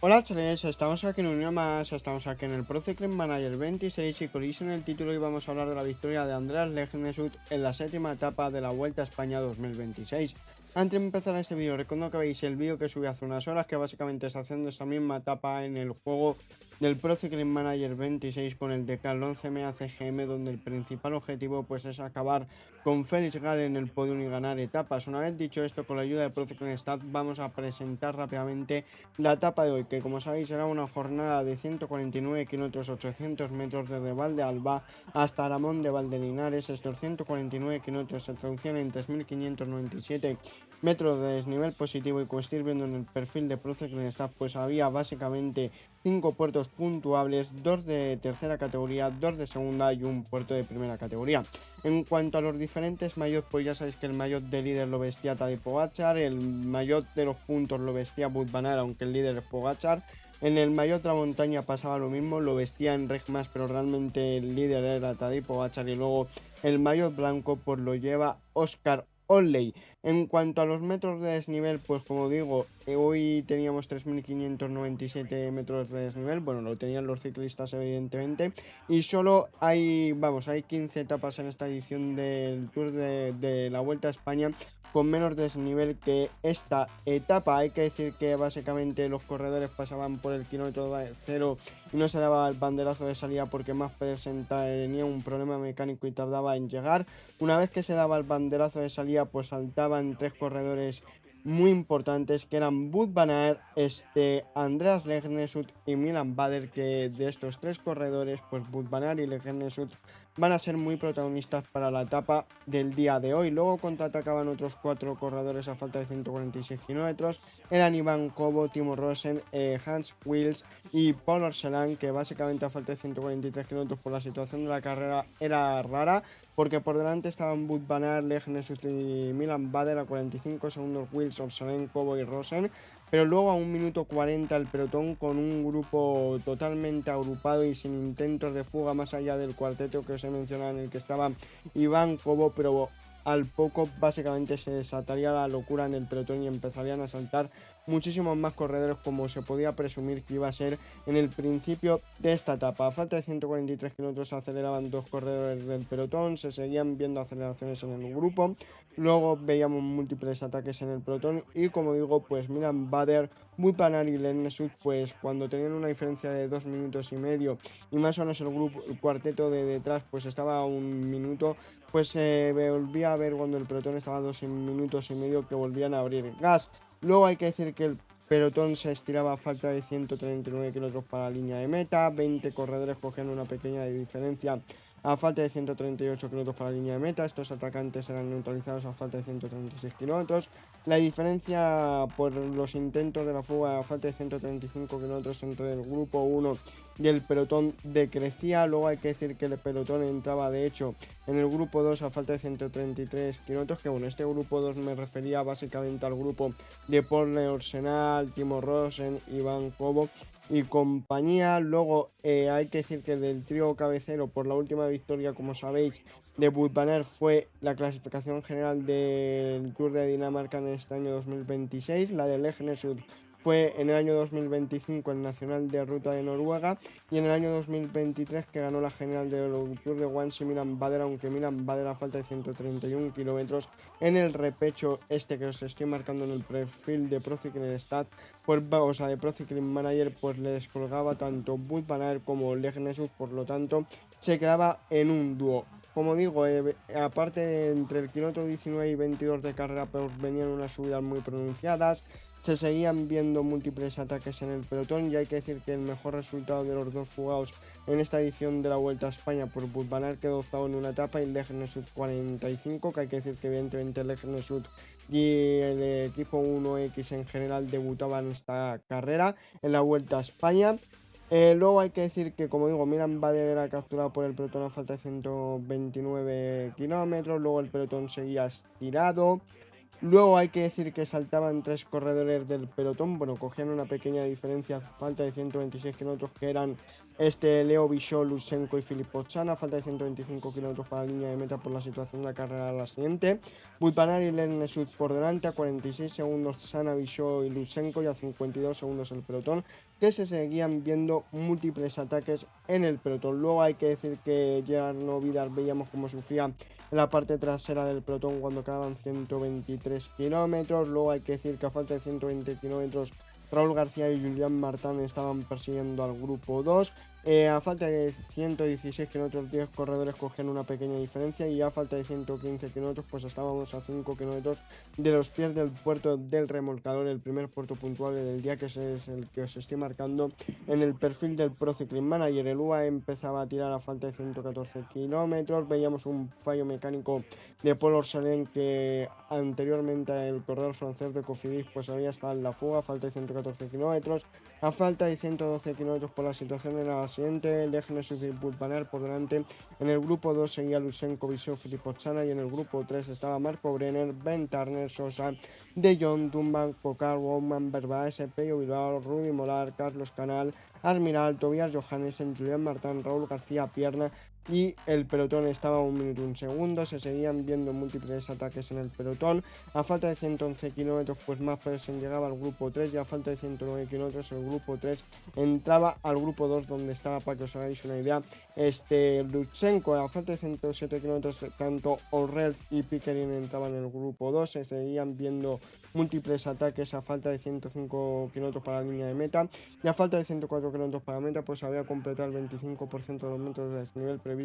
Hola chavales, estamos aquí en un día más, estamos aquí en el Pro Cycling Manager 26 y con en el título y vamos a hablar de la victoria de Andreas Legnesud en la séptima etapa de la Vuelta a España 2026. Antes de empezar este vídeo, recuerdo que veis el vídeo que subí hace unas horas, que básicamente está haciendo esta misma etapa en el juego del Pro Cycling Manager 26 con el Decathlon CMA CGM, donde el principal objetivo pues es acabar con Félix Gall en el podio y ganar etapas. Una vez dicho esto, con la ayuda del Pro Cycling Stat vamos a presentar rápidamente la etapa de hoy, que como sabéis será una jornada de 149 kilómetros, 800 metros desde Valdealbá hasta Aramón de Valdelinares. Estos 149 kilómetros se traducían en 3.597 metros de desnivel positivo, y como estáis viendo en el perfil de Pro Cycling Stat, pues había básicamente 5 puertos puntuables, 2 de tercera categoría, 2 de segunda y un puerto de primera categoría. En cuanto a los diferentes maillots, pues ya sabéis que el maillot de líder lo vestía Tadej Pogačar, el maillot de los puntos lo vestía Wout van Aert, aunque el líder es Pogačar. En el maillot de la montaña pasaba lo mismo, lo vestía Enric Mas, pero realmente el líder era Tadej Pogačar, y luego el maillot blanco pues lo lleva Oscar Olley. En cuanto a los metros de desnivel, pues como digo, hoy teníamos 3.597 metros de desnivel, bueno, lo tenían los ciclistas evidentemente, y solo hay 15 etapas en esta edición del Tour de la Vuelta a España con menos desnivel que esta etapa. Hay que decir que básicamente los corredores pasaban por el kilómetro cero y no se daba el banderazo de salida porque Max Pedersen tenía un problema mecánico y tardaba en llegar. Una vez que se daba el banderazo de salida, pues saltaban tres corredores muy importantes, que eran Wout van Aert, Andreas Legnesud y Milan Bader, que de estos tres corredores, pues Wout van Aert y Legnesud van a ser muy protagonistas para la etapa del día de hoy. Luego contraatacaban otros cuatro corredores a falta de 146 kilómetros, eran Iván Cobo, Timo Rosen, Hans Wills y Paul Orselan, que básicamente a falta de 143 kilómetros por la situación de la carrera era rara, porque por delante estaban Wout van Aert, Legnesud y Milan Bader, a 45 segundos Wills, Orselan, Cobo y Rosen, pero luego a 1 minuto 40 el pelotón con un grupo totalmente agrupado y sin intentos de fuga más allá del cuarteto que os he mencionado, en el que estaba Iván Cobo, pero al poco básicamente se desataría la locura en el pelotón y empezarían a saltar muchísimos más corredores, como se podía presumir que iba a ser en el principio de esta etapa. A falta de 143 kilómetros aceleraban dos corredores del pelotón, se seguían viendo aceleraciones en el grupo, luego veíamos múltiples ataques en el pelotón y como digo, pues Milan Bader, Wout van Aert y Legnesud, pues cuando tenían una diferencia de 2 minutos y medio y más o menos el cuarteto de detrás pues estaba a 1 minuto, pues se volvía a ver cuando el pelotón estaba a 2 minutos y medio que volvían a abrir gas. Luego hay que decir que el pelotón se estiraba a falta de 139 kilómetros para la línea de meta, 20 corredores cogían una pequeña diferencia a falta de 138 kilómetros para la línea de meta, estos atacantes eran neutralizados a falta de 136 kilómetros. La diferencia por los intentos de la fuga a falta de 135 kilómetros entre el grupo 1 y el pelotón decrecía. Luego hay que decir que el pelotón entraba de hecho en el grupo 2 a falta de 133 kilómetros, que bueno, este grupo 2 me refería básicamente al grupo de Paul Orsenal, Timo Rosen, Iván Cobo y compañía. Luego hay que decir que del trío cabecero, por la última victoria, como sabéis, de Wout van Aert, fue la clasificación general del Tour de Dinamarca en este año 2026. La de Legnesud fue en el año 2025 el Nacional de Ruta de Noruega, y en el año 2023 que ganó la general del Tour de Wannsee Milan Bader, aunque Milan Bader a falta de 131 kilómetros en el repecho que os estoy marcando en el perfil de Pro Cycling Stat, pues, o sea, de Pro Cycling Manager, pues le descolgaba tanto Wout van Aert como Legnesud, por lo tanto se quedaba en un dúo. Como digo, aparte entre el kilómetro 19 y 22 de carrera pues venían unas subidas muy pronunciadas, se seguían viendo múltiples ataques en el pelotón, y hay que decir que el mejor resultado de los dos fugados en esta edición de la Vuelta a España por Wout van Aert quedó octavo en una etapa y Legnesud 45, que hay que decir que evidentemente Legnesud y el equipo 1X en general debutaban esta carrera en la Vuelta a España. Luego hay que decir que, como digo, Milan Bader era capturado por el pelotón a falta de 129 kilómetros, luego el pelotón seguía estirado. Luego hay que decir que saltaban tres corredores del pelotón, bueno, cogían una pequeña diferencia a falta de 126 kilómetros, que eran Leo Bichot, Lutsenko y Filip Pochana, a falta de 125 kilómetros para la línea de meta por la situación de la carrera la siguiente. Wout van Aert y Legnesud por delante, a 46 segundos Sana, Bichot y Lutsenko, y a 52 segundos el pelotón. que se seguían viendo múltiples ataques en el pelotón. Luego hay que decir que Jarno Vidal veíamos cómo sufría en la parte trasera del pelotón cuando quedaban 123 kilómetros. Luego hay que decir que a falta de 120 kilómetros Raúl García y Julián Martán estaban persiguiendo al grupo 2. A falta de 116 kilómetros 10 corredores cogían una pequeña diferencia, y a falta de 115 kilómetros pues estábamos a 5 kilómetros de los pies del puerto del Remolcador, el primer puerto puntuable del día, que es el que os estoy marcando en el perfil del Pro Cycling Manager. El UAE empezaba a tirar a falta de 114 kilómetros. Veíamos un fallo mecánico de Paul Orselin, que anteriormente el corredor francés de Cofidis pues había estado en la fuga a falta de 114 kilómetros. A falta de 112 kilómetros por la situación era la siguiente: Lejnes y Wout van Aert por delante. En el grupo 2 seguía Lutsenko, Viseu, Filippozzana, y en el grupo 3 estaba Marco Brenner, Ben Turner, Sosa, De Jong, Dunban, Cocar, Bowman, Verbaes, Pello Bilbao, Rudy Molar, Carlos Canal, Almiral, Tobias Johannessen, Julián Martán, Raúl García Pierna, y el pelotón estaba a 1 minuto 1 segundo. Se seguían viendo múltiples ataques en el pelotón. A falta de 111 kilómetros pues Magnussen llegaba al grupo 3, y a falta de 109 kilómetros el grupo 3 entraba al grupo 2, donde estaba, para que os hagáis una idea, Lutsenko. A falta de 107 kilómetros tanto Orrelz y Pickering entraban en el grupo 2. Se seguían viendo múltiples ataques a falta de 105 kilómetros para la línea de meta, y a falta de 104 kilómetros para la meta pues había completado el 25% de los metros de desnivel previstos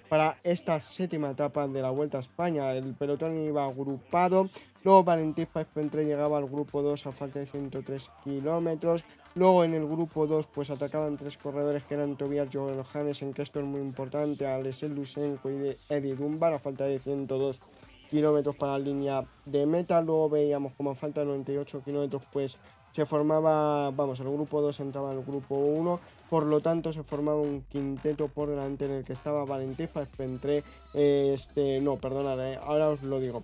para esta séptima etapa de la Vuelta a España. El pelotón iba agrupado. Luego Valentín Paes-Pentré llegaba al grupo 2 a falta de 103 kilómetros. Luego en el grupo 2 pues atacaban 3 corredores, que eran Tobias Johannessen, que esto es muy importante, Alexei Lutsenko y Eddie Dunbar a falta de 102 kilómetros para la línea de meta. Luego veíamos como a falta de 98 kilómetros pues se formaba, vamos, el grupo 2 entraba en el grupo 1, por lo tanto se formaba un quinteto por delante en el que estaba Valentín Paes-Pentré, ahora os lo digo.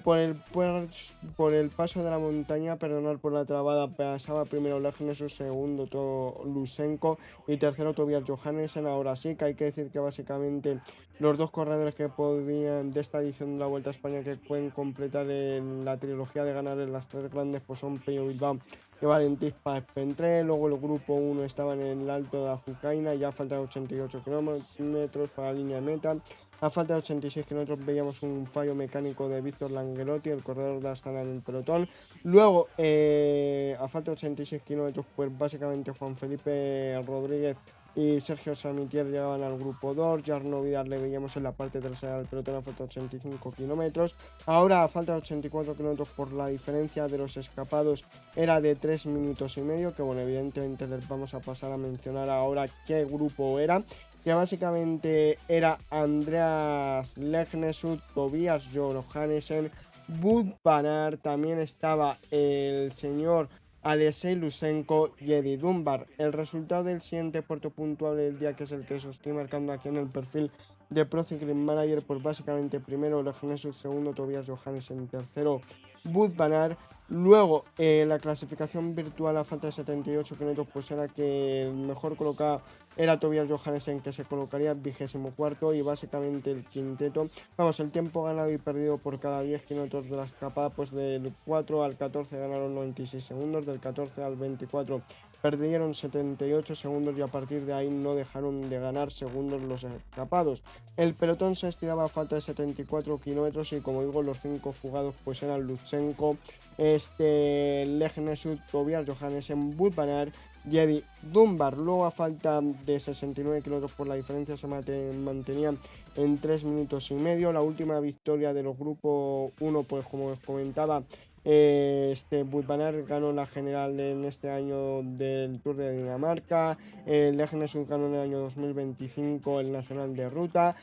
Por el paso de la montaña, por la trabada, pasaba primero Lejnes, segundo Lutsenko y tercero Tobias Johannessen. Ahora sí que hay que decir que básicamente los dos corredores que podían de esta edición de la Vuelta a España, que pueden completar la trilogía de ganar en las 3 grandes, pues son Pello Bilbao y Valentín Paes-Pentré. Luego el grupo 1 estaba en el Alto de Azucaina, ya faltan 88 kilómetros para la línea de meta. A falta de 86 kilómetros veíamos un fallo mecánico de Víctor Langelotti, el corredor de Astana, en el pelotón. Luego, a falta de 86 kilómetros, pues básicamente Juan Felipe Rodríguez y Sergio Samitier llegaban al grupo 2. Jarno Vidal le veíamos en la parte trasera del pelotón a falta de 85 kilómetros. Ahora, a falta de 84 kilómetros, por la diferencia de los escapados era de 3 minutos y medio, que bueno, evidentemente les vamos a pasar a mencionar ahora qué grupo era, que básicamente era Andreas Lejnesud, Tobias Johannessen, Wout van Aert, también estaba el señor Alexei Lutsenko y Eddie Dunbar. El resultado del siguiente puerto puntuable del día, que es el que os estoy marcando aquí en el perfil de Pro Cycling Manager, pues básicamente primero Lejnesud, segundo Tobias Johannessen, tercero Wout van Aert. Luego la clasificación virtual a falta de 78 kilómetros pues era que el mejor colocado era Tobias Johannessen, que se colocaría 24º, y básicamente el quinteto, vamos, el tiempo ganado y perdido por cada 10 kilómetros de la escapada, pues del 4 al 14 ganaron 96 segundos, del 14 al 24 perdieron 78 segundos, y a partir de ahí no dejaron de ganar segundos los escapados. El pelotón se estiraba a falta de 74 kilómetros, y como digo, los 5 fugados pues eran Lutsenko, Lejnesud, Tobias Johannessen, Wout van Aert y Eddie Dunbar. Luego, a falta de 69 kilómetros, por la diferencia se mantenían en 3 minutos y medio. La última victoria de los grupos 1, pues como os comentaba, Wout van Aert ganó la general en este año del Tour de Dinamarca. Lejnesud ganó en el año 2025 el Nacional de Ruta.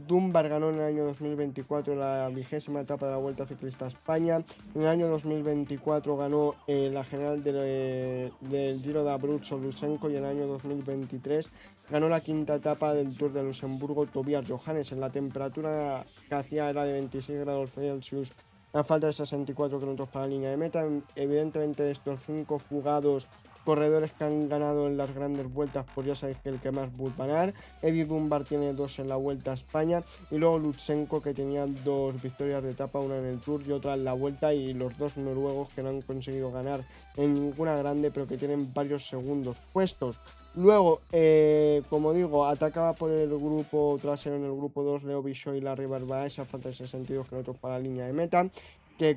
Dunbar ganó en el año 2024 la 20ª etapa de la Vuelta Ciclista a España. En el año 2024 ganó la general del Giro de Abruzzo Lutsenko, y en el año 2023 ganó la 5ª etapa del Tour de Luxemburgo Tobias Johannessen. La temperatura que hacía era de 26 grados Celsius a falta de 64 kilómetros para la línea de meta. Evidentemente, estos 5 fugados corredores que han ganado en las grandes vueltas, pues ya sabéis que el que más Wout van Aert, Eddie Dunbar tiene 2 en la Vuelta a España, y luego Lutsenko, que tenía 2 victorias de etapa, una en el Tour y otra en la Vuelta, y los 2 noruegos que no han conseguido ganar en ninguna grande, pero que tienen varios segundos puestos. Luego, como digo, atacaba por el grupo trasero en el grupo 2 Leo Bichot y Larry Verbaes a falta de 62 kilómetros para la línea de meta, que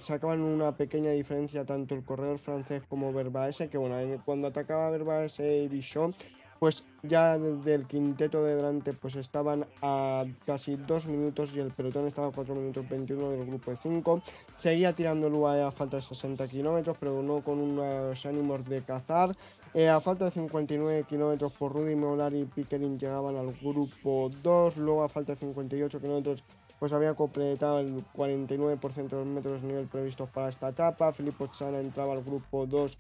sacaban una pequeña diferencia tanto el corredor francés como Verbaes, que bueno, cuando atacaba Verbaes y Bichot, pues ya del quinteto de delante pues estaban a casi 2 minutos y el pelotón estaba a 4 minutos 21 del grupo de 5. Seguía tirando el UAE a falta de 60 kilómetros, pero no con unos ánimos de cazar. A falta de 59 kilómetros por Rudy Mollard y Pickering llegaban al grupo 2. Luego a falta de 58 kilómetros pues había completado el 49% de los metros de nivel previstos para esta etapa. Filippo Ganna entraba al grupo 2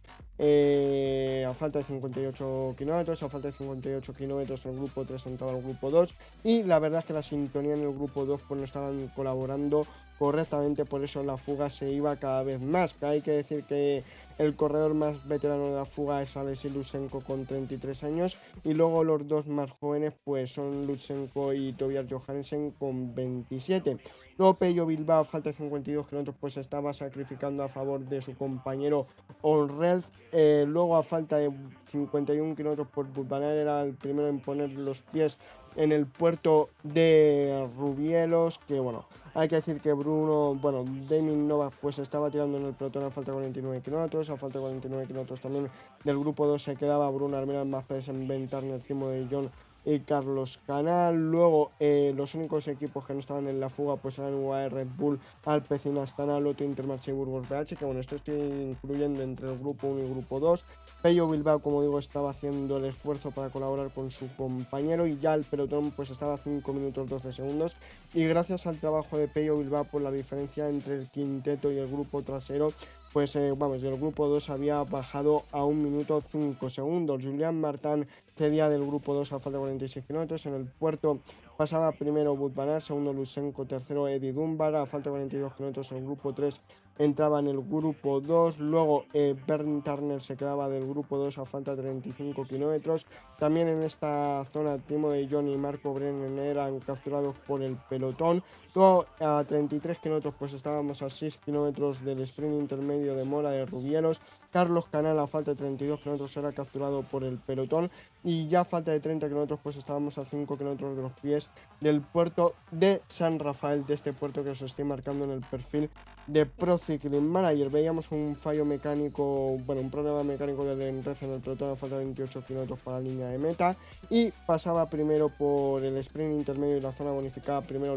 a falta de 58 kilómetros. A falta de 58 kilómetros el grupo 3 entraba al grupo 2. Y la verdad es que la sintonía en el grupo 2 pues no estaban colaborando correctamente, por eso la fuga se iba cada vez más. Que hay que decir que el corredor más veterano de la fuga es Alexei Lutsenko con 33 años, y luego los dos más jóvenes pues son Lutsenko y Tobias Johansen con 27. Luego Pello Bilbao a falta de 52 kilómetros pues estaba sacrificando a favor de su compañero Olred. Luego a falta de 51 kilómetros por Wout van Aert era el primero en poner los pies en el puerto de Rubielos, que bueno, hay que decir que Damien Novak pues estaba tirando en el pelotón a falta de 49 kilómetros. A falta de 49 kilómetros también del grupo 2 se quedaba Bruno Armstrong, Magnus Bentner, Timo de Jong y Carlos Canal. Luego los únicos equipos que no estaban en la fuga pues eran UAE, Red Bull, Alpecin, Astana, Lotto, Intermarché y Burgos BH, que bueno, esto estoy incluyendo entre el grupo 1 y el grupo 2. Pello Bilbao, como digo, estaba haciendo el esfuerzo para colaborar con su compañero, y ya el pelotón pues estaba a 5 minutos 12 segundos, y gracias al trabajo de Pello Bilbao pues la diferencia entre el quinteto y el grupo trasero pues el grupo 2 había bajado a 1 minuto 5 segundos. Julián Martin cedía del grupo 2 a falta de 46 kilómetros. En el puerto pasaba primero Wout van Aert, segundo Lutsenko, tercero Eddie Dunbar. A falta de 42 kilómetros el grupo 3 entraba en el grupo 2. Luego Bernd Turner se quedaba del grupo 2 a falta de 35 kilómetros. También en esta zona Timo de Jong y Marco Brennan eran capturados por el pelotón. Luego a 33 kilómetros pues estábamos a 6 kilómetros del sprint intermedio de Mora de Rubielos. Carlos Canal a falta de 32 kilómetros era capturado por el pelotón, y ya a falta de 30 kilómetros pues estábamos a 5 kilómetros de los pies del puerto de San Rafael, de este puerto que os estoy marcando en el perfil de Pro Cycling Manager. Veíamos un fallo mecánico, un problema mecánico del enrece en el pelotón a falta de 28 kilómetros para la línea de meta, y pasaba primero por el sprint intermedio y la zona bonificada primero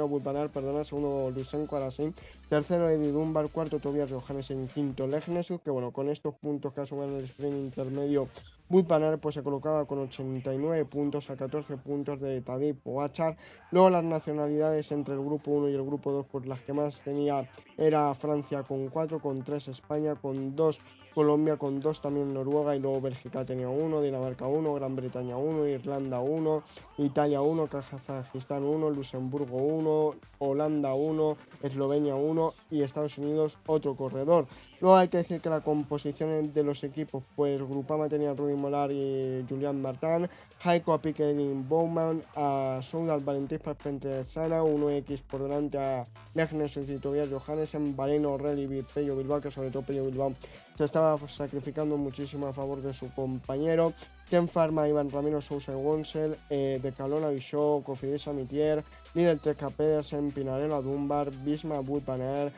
Wout van Aert, segundo Lutsenko, ahora sí, tercero Eddie Dunbar, cuarto Tobias Johansen, quinto Leghnesud, que bueno, con estos puntos que ha subido en el sprint intermedio Wout van Aert pues se colocaba con 89 puntos a 14 puntos de Tadej Pogačar. Luego las nacionalidades entre el grupo 1 y el grupo 2 pues las que más tenía era Francia con 4, con 3 España, con 2 Colombia, con 2 también Noruega, y luego Bélgica tenía 1, Dinamarca 1, Gran Bretaña 1, Irlanda 1, Italia 1, Kazajistán 1, Luxemburgo 1, Holanda 1, Eslovenia 1 y Estados Unidos otro corredor. Luego hay que decir que la composición de los equipos, pues Grupama tenía a Rudy Mollard y Julián Martin, Heiko a Pickering Bowman, a Soudal Valentín Parpenter Sana, 1X por delante a Leghnesud y Tobias Johansen, Valeno Rally y Pello Bilbao, que sobre todo Pello Bilbao se estaba sacrificando muchísimo a favor de su compañero. Ken Pharma, Iván Ramiro, Sousa Wonsel, De Calona, Bichot, Cofidis Amitier, Líder Treca Pedersen, Pinarello Dunbar, Bisma Wout van Aert,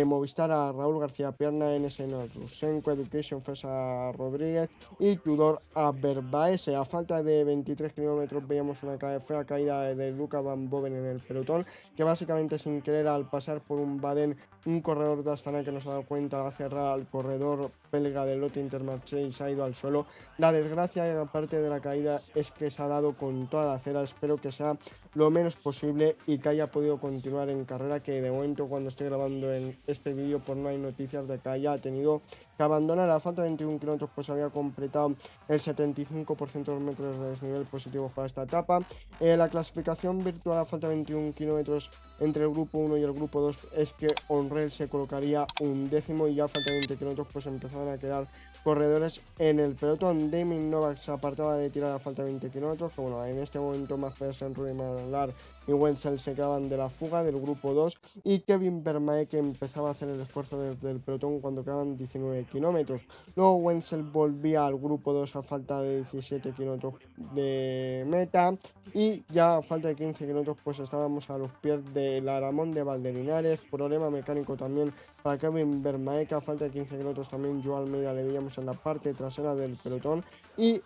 Movistar a Raúl García Pierna, NSN a Rusenko, Education First a Rodríguez y Tudor a Verbaes. A falta de 23 kilómetros veíamos una fea caída de Luca Van Boven en el pelotón, que básicamente sin querer al pasar por un Baden, un corredor de Astana que nos ha dado cuenta, ha cerrado al corredor belga de Lotto Intermarché y se ha ido al suelo. La desgracia, aparte de la caída, es que se ha dado con toda la acera. Espero que sea lo menos posible y que haya podido continuar en carrera, que de momento cuando estoy grabando en este vídeo pues no hay noticias de que haya tenido que abandonara. A falta de 21 kilómetros pues había completado el 75% de los metros de desnivel positivos para esta etapa. La clasificación virtual a falta de 21 kilómetros entre el grupo 1 y el grupo 2 es que On-Rail se colocaría un décimo, y ya a falta de 20 kilómetros pues empezaban a quedar corredores en el pelotón. Damien Novak se apartaba de tirar a falta de 20 kilómetros, que bueno, en este momento Max Pedersen, Rudy Malar y Wenzel se quedaban de la fuga del grupo 2, y Kevin Vermaeke empezaba a hacer el esfuerzo desde el pelotón cuando quedaban 19 kilómetros. Luego Wenzel volvía al grupo 2 a falta de 17 kilómetros de meta, y ya a falta de 15 kilómetros pues estábamos a los pies del Aramón de Valdelinares. Problema mecánico también para Kevin Vermaeke. A falta de 15 kilómetros también Joan Almeida le veíamos en la parte trasera del pelotón. Y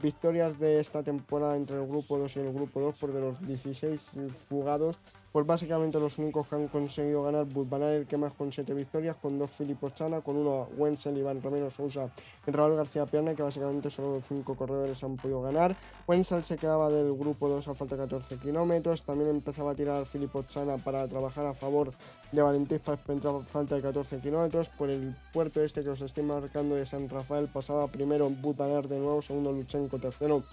victorias de esta temporada entre el grupo 2 y el grupo 2, por de los 16 fugados, pues básicamente los únicos que han conseguido ganar: Wout van Aert, el que más, con 7 victorias, con 2 Filip Ochana, con 1 Wenzel, Iván Ramiro Sousa y Raúl García Pierna, que básicamente solo 5 corredores han podido ganar. Wenzel se quedaba del grupo 2 a falta de 14 kilómetros, también empezaba a tirar Filip Ochana para trabajar a favor de Valentín Paz a falta de 14 kilómetros. Por el puerto este que os estoy marcando de San Rafael pasaba primero Wout van Aert de nuevo, segundo Lutsenko, tercero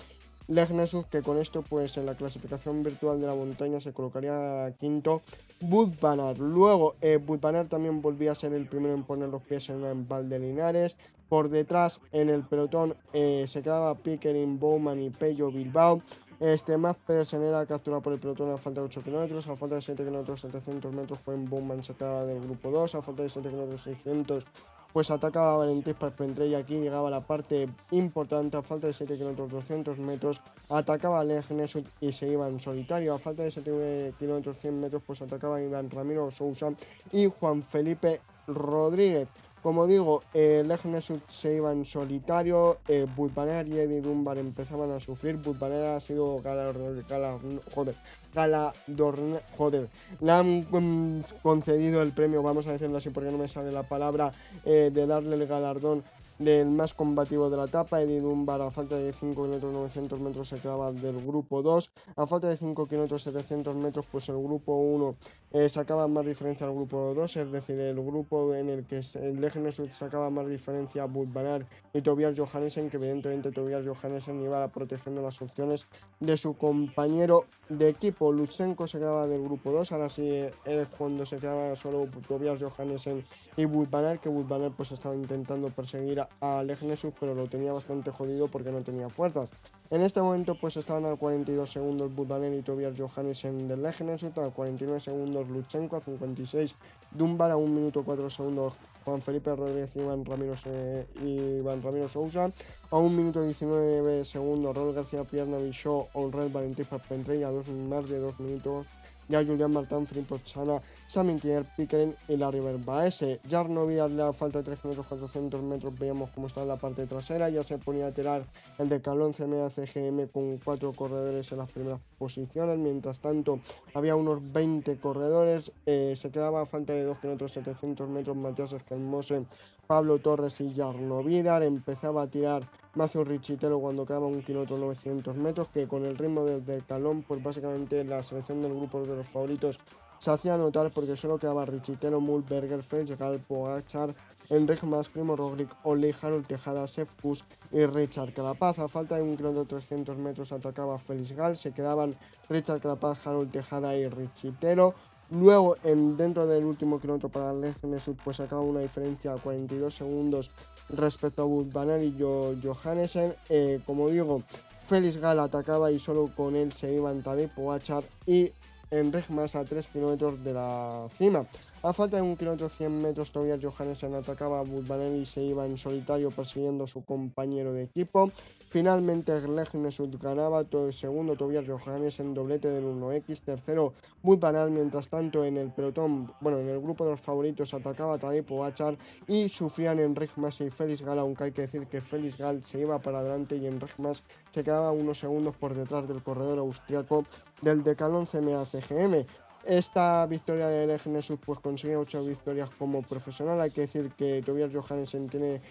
Leghnesud, que con esto pues en la clasificación virtual de la montaña se colocaría quinto Wout van Aert. Luego Wout van Aert también volvía a ser el primero en poner los pies en Valdelinares. Por detrás en el pelotón se quedaba Pickering, Bowman y Pello Bilbao. Max Pedersen era capturado por el pelotón a falta de 8 kilómetros, a falta de 7 kilómetros 700 metros fue en Bowman, se quedaba del grupo 2, a falta de 7 kilómetros 600 pues atacaba Valentín Parpenter, y aquí llegaba la parte importante. A falta de 7 kilómetros 200 metros atacaba Leghnesud y se iba en solitario. A falta de 7 kilómetros 100 metros pues atacaba Iván Ramiro Sousa y Juan Felipe Rodríguez. Como digo, Leghnesud se iba en solitario, Wout van Aert y Eddie Dunbar empezaban a sufrir. Wout van Aert ha sido le han concedido el premio, vamos a decirlo así porque no me sale la palabra, de darle el galardón del más combativo de la etapa. Eddie Dunbar a falta de 5 kilómetros 900 metros se quedaba del grupo 2, a falta de 5 kilómetros 700 metros pues el grupo 1 sacaba más diferencia al grupo 2, es decir, el grupo en el que el Leghnesud sacaba más diferencia a Wout van Aert y Tobias Johannesen, que evidentemente Tobias Johannesen iba protegiendo las opciones de su compañero de equipo. Lutsenko se quedaba del grupo 2, ahora sí es cuando se quedaba solo Tobias Johannesen y Wout van Aert, que Wout van Aert pues estaba intentando perseguir a Leghnesud, pero lo tenía bastante jodido porque no tenía fuerzas. En este momento pues estaban a 42 segundos Wout van Aert y Tobias Johannesen del Leghnesud, a 49 segundos Lutsenko, a 56 Dunbar, a 1 minuto 4 segundos Juan Felipe Rodríguez y Iván Ramiro Sousa, a 1 minuto 19 segundos Raúl García Pierna, Bichot, On-Rail, Valentín Parpenter, a más de 2 minutos ya Julián Martín, Filip Ochana, Samin Tier, Pickering y la River Baese. Jarno Vidal, le falta de 3 kilómetros 400 metros, veíamos cómo está en la parte trasera, ya se ponía a tirar el Decathlon CMA CGM con 4 corredores en las primeras posiciones. Mientras tanto había unos 20 corredores, se quedaba a falta de 2 kilómetros 700 metros Matías Esquelmose, Pablo Torres y Jarno Vidal. Empezaba a tirar Matthew Richitelo cuando quedaba 1 kilómetro 900 metros, que con el ritmo del Decathlon pues básicamente la selección del grupo de los favoritos se hacía notar, porque solo quedaba Richitelo, Mulberger, Fetch, Gal, Pogačar, Enric Mas, Primo Roglic, Ole, Harold Tejada, Sefkus y Richard Carapaz. A falta de 1 kilómetro 300 metros atacaba Félix Gal, se quedaban Richard Carapaz, Harold Tejada y Richitelo. Luego, dentro del último kilómetro para Leghnesud, pues sacaba una diferencia a 42 segundos respecto a Wout van Aert y Johannesen. Como digo, Félix Gal atacaba y solo con él se iban Tadej Pogačar y Enric Mas a 3 kilómetros de la cima. A falta de 1 kilómetro 100 metros, Tobias Johannesen atacaba a Wout van Aert y se iba en solitario persiguiendo a su compañero de equipo. Finalmente Leghnesud ganaba todo el segundo, Tobias Johannesen doblete del 1X, tercero Wout van Aert. Mientras tanto en el pelotón, en el grupo de los favoritos atacaba a Tadej Pogačar y sufrían Enric Mas y Félix Gal, aunque hay que decir que Félix Gal se iba para adelante y Enric Mas se quedaba unos segundos por detrás del corredor austriaco del Decathlon CMA CGM. Esta victoria de Leghnesud pues consigue 8 victorias como profesional. Hay que decir que Tobias Johannesen tiene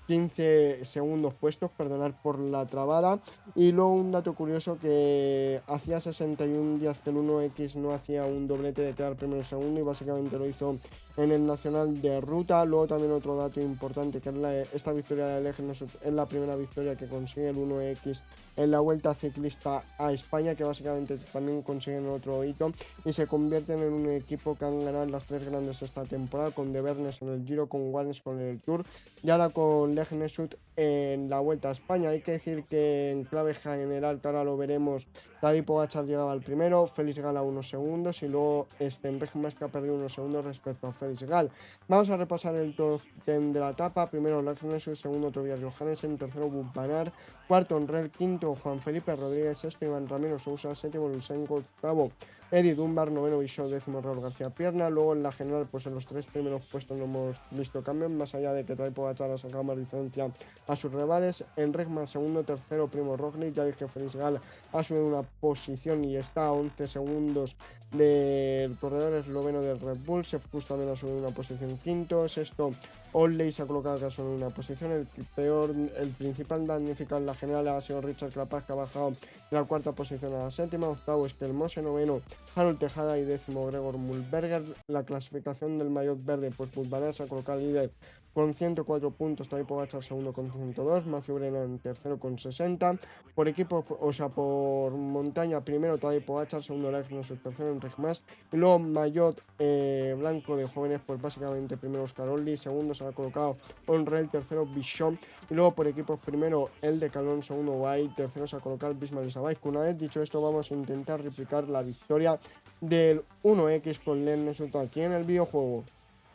15 segundos puestos, perdonad por la trabada. Y luego un dato curioso, que hacía 61 días que el 1X no hacía un doblete de quedar primero y segundo, y básicamente lo hizo en el Nacional de Ruta. Luego también otro dato importante, que es esta victoria de Legness es la primera victoria que consigue el 1X en la Vuelta Ciclista a España, que básicamente también consiguen otro hito y se convierten en un equipo que han ganado las 3 grandes esta temporada, con De Bernes en el Giro, con Warnes con el Tour y ahora con Legness en la Vuelta a España. Hay que decir que en clave general, que ahora lo veremos, Tadej Pogačar llegaba al primero, Félix Gala unos segundos y luego Enric Mas, que ha perdido unos segundos respecto a Félix Gal. Vamos a repasar el top 10 de la etapa. Primero Legness, segundo Tobias Johannessen, tercero Wout van Aert, cuarto Enrel, quinto Juan Felipe Rodríguez, sexto Iván Ramiro Sousa, séptimo Lutsenko, octavo Eddie Dunbar, noveno Bishop, décimo Raúl García Pierna. Luego en la general, pues en los 3 primeros puestos no hemos visto cambios, más allá de que Tadej Pogačar ha sacado más diferencia a sus rivales. Enric Mas segundo, tercero Primo Roglic, ya dije Félix Gal ha subido una posición y está a 11 segundos del corredor esloveno del Red Bull. Sefkus también ha subido una posición quinto, sexto Olley se ha colocado casi en una posición. El principal damnificado en la general ha sido Richard Carapaz, que ha bajado de la cuarta posición a la séptima. Octavo Esquelmose, noveno Harold Tejada y décimo Gregor Mulberger. La clasificación del maillot verde, pues Wout van Aert se ha colocado líder con 104 puntos, Tadej Pogačar segundo con 102, Mathieu Brennan tercero con 60. Por equipo, o sea, por montaña, primero Tadej Pogačar, segundo Legness, tercero Enric Mas, y luego maillot blanco de jóvenes, pues básicamente primero Oscar Olley, segundo se ha colocado Onrel, tercero Bishop, y luego por equipos primero el de Calón, segundo White, tercero se ha colocado Bismarck Sabay. Una vez dicho esto, vamos a intentar replicar la victoria del 1X con Legness aquí en el videojuego.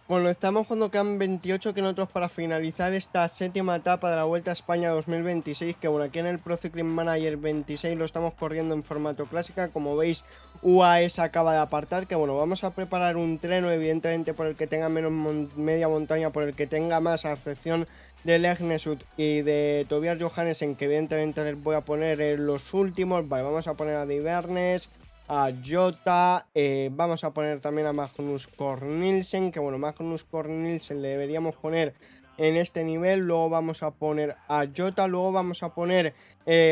Bueno, estamos cuando quedan 28 kilómetros para finalizar esta séptima etapa de la Vuelta a España 2026, que bueno, aquí en el Pro Cycling Manager 26 lo estamos corriendo en formato clásica. Como veis, UAE se acaba de apartar, que bueno, vamos a preparar un treno, evidentemente por el que tenga menos media montaña, por el que tenga más, a excepción de Legness y de Tobias Johannessen, que evidentemente les voy a poner en los últimos. Vale, vamos a poner a De Bernes, a Jota, vamos a poner también a Magnus Cort Nielsen, que bueno, Magnus Cort Nielsen le deberíamos poner en este nivel. Luego vamos a poner a Jota, luego vamos a poner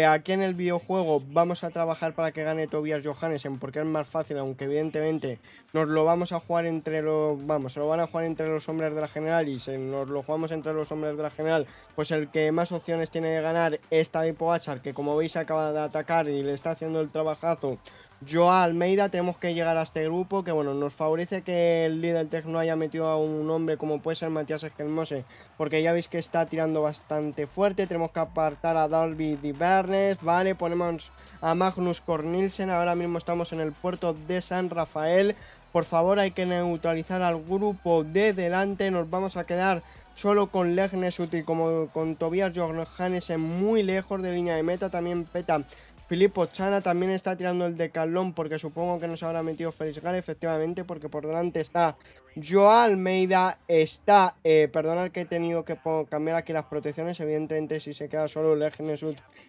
aquí en el videojuego, vamos a trabajar para que gane Tobias Johannessen, porque es más fácil, aunque evidentemente nos lo vamos a jugar entre los, vamos, se lo van a jugar entre los hombres de la general, y si nos lo jugamos entre los hombres de la general, pues el que más opciones tiene de ganar es Tadej Pogačar, que como veis acaba de atacar y le está haciendo el trabajazo Joao Almeida. Tenemos que llegar a este grupo, que bueno, nos favorece que el líder Tech no haya metido a un hombre como puede ser Matías Esquelmose, porque ya veis que está tirando bastante fuerte. Tenemos que apartar a Dalby de Bernes, vale, ponemos a Magnus Cort Nielsen. Ahora mismo estamos en el puerto de San Rafael. Por favor, hay que neutralizar al grupo de delante, nos vamos a quedar solo con Legness y como con Tobias Johannessen muy lejos de línea de meta. También peta Filippo Chana, también está tirando el decalón, porque supongo que no se habrá metido Félix Gal, efectivamente, porque por delante está Joao Almeida, está, perdonad que he tenido que cambiar aquí las protecciones, evidentemente si se queda solo Legness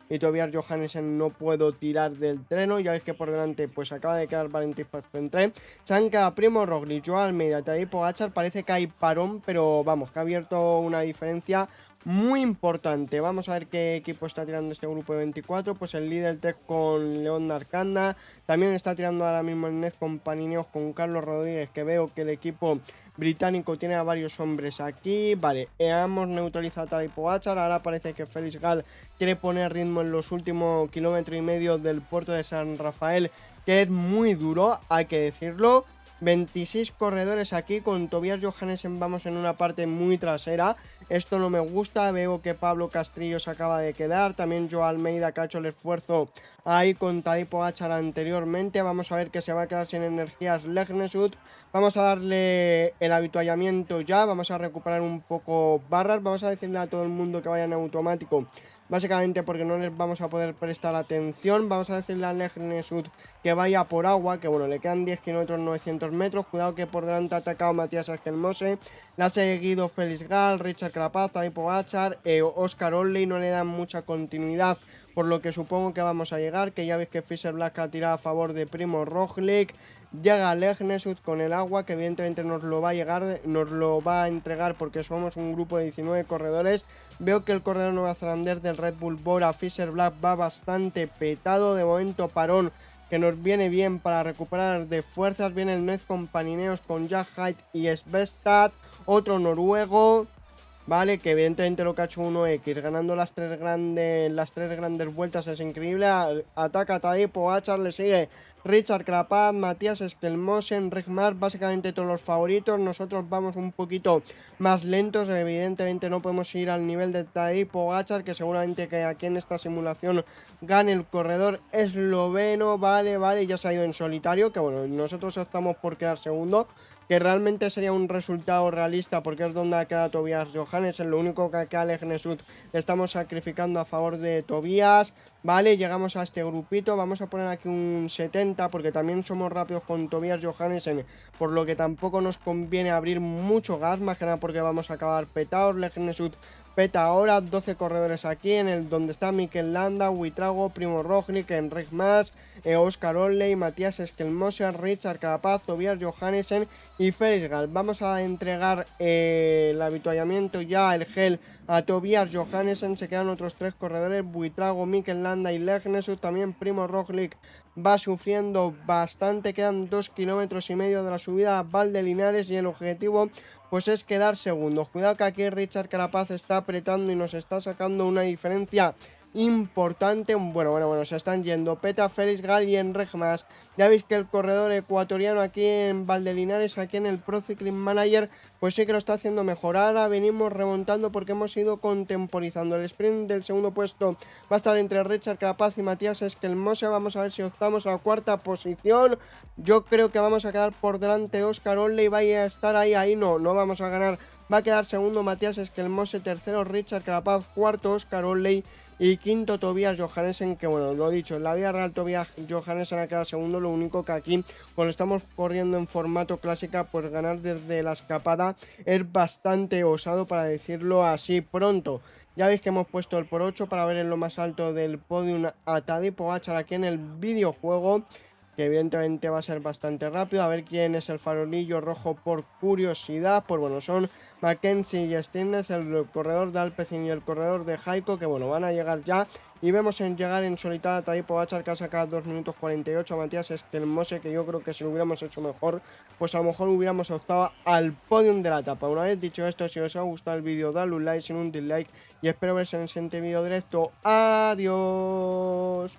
y Tobias Johannessen no puedo tirar del treno. Ya veis que por delante pues acaba de quedar Valentín Parpentren, se han quedado Primo Roglic, Joao Almeida, Tadej Pogačar. Parece que hay parón, pero vamos, que ha abierto una diferencia muy importante. Vamos a ver qué equipo está tirando este grupo de 24. Pues el líder Tech con León Narcanda. También está tirando ahora mismo el Nez con Panineos, con Carlos Rodríguez, que veo que el equipo británico tiene a varios hombres aquí. Vale, hemos neutralizado a Tadej Pogačar. Ahora parece que Félix Gal quiere poner ritmo en los últimos kilómetros y medio del puerto de San Rafael, que es muy duro, hay que decirlo. 26 corredores aquí, con Tobias Johannessen vamos en una parte muy trasera. Esto no me gusta. Veo que Pablo Castrillo se acaba de quedar, también Joao Almeida, que ha hecho el esfuerzo ahí con Tadej Pogačar anteriormente. Vamos a ver que se va a quedar sin energías Legness. Vamos a darle el habituallamiento ya, vamos a recuperar un poco barras. Vamos a decirle a todo el mundo que vaya en automático, básicamente porque no les vamos a poder prestar atención. Vamos a decirle a Legness que vaya por agua, que bueno, le quedan 10 kilómetros 900 metros. Cuidado que por delante ha atacado Matías Esquelmose, le ha seguido Félix Gal, Richard Carapaz, Tadej Pogačar, Oscar Olley. No le dan mucha continuidad, por lo que supongo que vamos a llegar, que ya veis que Fischer Black ha tirado a favor de Primo Roglic. Llega Legness con el agua, que evidentemente nos lo va a entregar porque somos un grupo de 19 corredores. Veo que el corredor neozelandés del Red Bull Bora, Fischer Black, va bastante petado. De momento parón que nos viene bien para recuperar de fuerzas. Viene el Nez con Panineos, con Jack Hyde y Svestad, otro noruego, vale, que evidentemente lo que ha hecho 1X, ganando las tres grandes vueltas, es increíble. Ataca Tadej Pogačar, le sigue Richard Carapaz, Matías Skjelmose, Regmar, básicamente todos los favoritos. Nosotros vamos un poquito más lentos, evidentemente no podemos ir al nivel de Tadej Pogačar, que seguramente que aquí en esta simulación gane el corredor esloveno, vale, ya se ha ido en solitario, que bueno, nosotros optamos por quedar segundo, que realmente sería un resultado realista porque es donde ha quedado Tobias Johannessen. Lo único que acá Alex Nesut estamos sacrificando a favor de Tobias, vale, llegamos a este grupito, vamos a poner aquí un 70 porque también somos rápidos con Tobias Johannessen, por lo que tampoco nos conviene abrir mucho gas, más que nada porque vamos a acabar petados. Alex Nesut peta ahora, 12 corredores aquí, en el donde está Mikel Landa, Buitrago, Primo Roglic, Enric Mas, Oscar Olley, Matías Skjelmose, Richard Carapaz, Tobias Johannessen y Felix Gall. Vamos a entregar el avituallamiento ya, el gel, a Tobias Johannessen. Se quedan otros 3 corredores, Buitrago, Mikel Landa y Leg Nesut. También Primo Roglic va sufriendo bastante, quedan 2,5 kilómetros de la subida a Valdelinares y el objetivo pues es quedar segundos. Cuidado que aquí Richard Carapaz está apretando y nos está sacando una diferencia importante. Bueno, se están yendo Peta, Felix Gall y Enric Mas. Ya veis que el corredor ecuatoriano aquí en Valdelinares, aquí en el Pro Cycling Manager, pues sí que lo está haciendo mejor. Ahora venimos remontando porque hemos ido contemporizando. El sprint del segundo puesto va a estar entre Richard Carapaz y Matías Skjelmose. Vamos a ver si optamos a la cuarta posición. Yo creo que vamos a quedar por delante de Oscar Olley. Vaya a estar ahí, no vamos a ganar. Va a quedar segundo Matías Skjelmose, tercero Richard Carapaz, cuarto Oscar Olley y quinto Tobias Johannessen, que bueno, lo dicho, en la vida real Tobias Johannessen ha quedado segundo. Lo único que aquí, cuando estamos corriendo en formato clásica, pues ganar desde la escapada es bastante osado, para decirlo así pronto. Ya veis que hemos puesto el por 8 para ver en lo más alto del podium a Tadej Pogačar aquí en el videojuego, que evidentemente va a ser bastante rápido. A ver quién es el farolillo rojo por curiosidad. Pues bueno, son Mackenzie y Stevens, el corredor de Alpecin y el corredor de Heiko, que bueno, van a llegar ya. Y vemos en llegar en solitario a Tadej Pogačar, que ha sacado 2 minutos 48 a Matías Skjelmose, que yo creo que si lo hubiéramos hecho mejor, pues a lo mejor hubiéramos optado al podium de la etapa. Una vez dicho esto, si os ha gustado el vídeo, dadle un like, sin un dislike, y espero veros en el siguiente vídeo directo. Adiós.